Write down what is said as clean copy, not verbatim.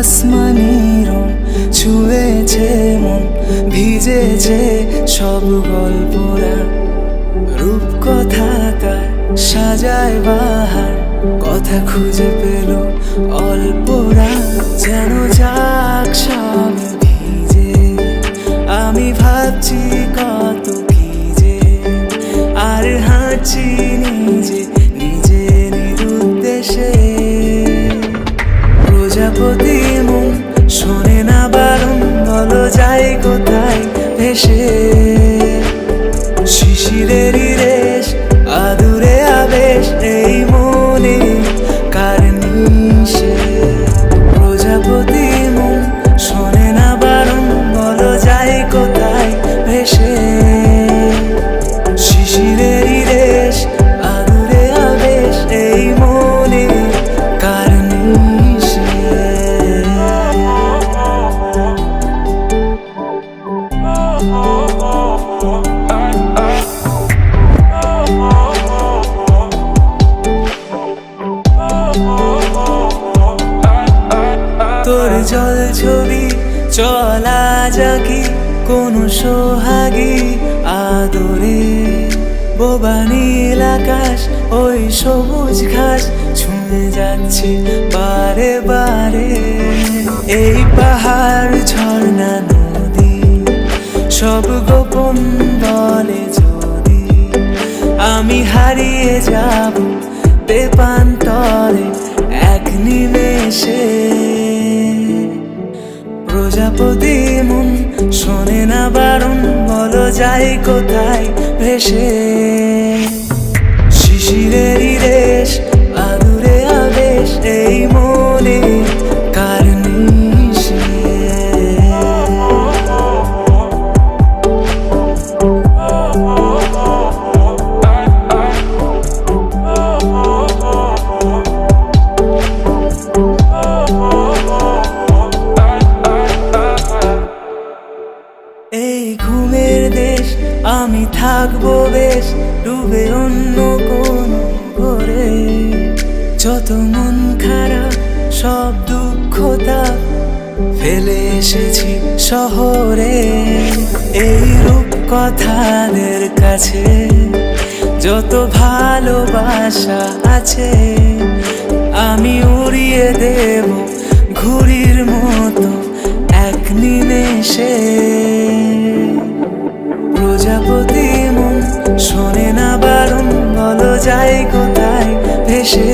আসমানির ছুঁয়েছে মন, ভিজেছে সব গল্পরা। রূপকথা তার সাজায় বাহার, কথা খুঁজে পেল অল্পরা। যেন যাক সব ভিজে, আমি ভাবছি কত কি যে, আর হাঁটছি নিজে নিজে নিরুদ্দেশে। প্রজাপতি মন শোনে না বারণ, বলো যাই কোথায় ভেসে। শিশিরেরই রেশ আদুরে আবেশ, এই মনে কার নিশে। প্রজাপতি মন শোনে না বারণ, বলো যাই কোথায় ভেসে। শিশিরেরই রেশ আদুরে আবেশ, এই মনে কার নিশে। তোর জল ছবি চলা যাকি কোন সোহাগী আদরে। বোবা নীল আকাশ ওই সবুজ ঘাস ছুঁয়ে যাচ্ছি বারে বারে। এই পাহাড় ঝর্ণা নদী সব গোপন বলে যদি, আমি হারিয়ে যাব বেপান্তরে এক নিমেষে। প্রজাপতি মন শোনে না বারণ, বলো যাই কোথায় ভেসে। শিশিরেরই রেশ আদুরে আবেশ, এই মনে কার নিশে। এই ঘুমের দেশ আমি থাকবো বেশ ডুবে অন্য কোন ঘরে। যত মন খারাপ সব দুঃখতা ফেলে এসেছি শহরে। এই রূপকথাদের কাছে যত ভালোবাসা আছে, আমি উড়িয়ে দেব ঘুড়ির মতো এক নিমেষে। প্রজাপতি মন শোনে না বারণ, বলো যাই কোথায় ভেসে।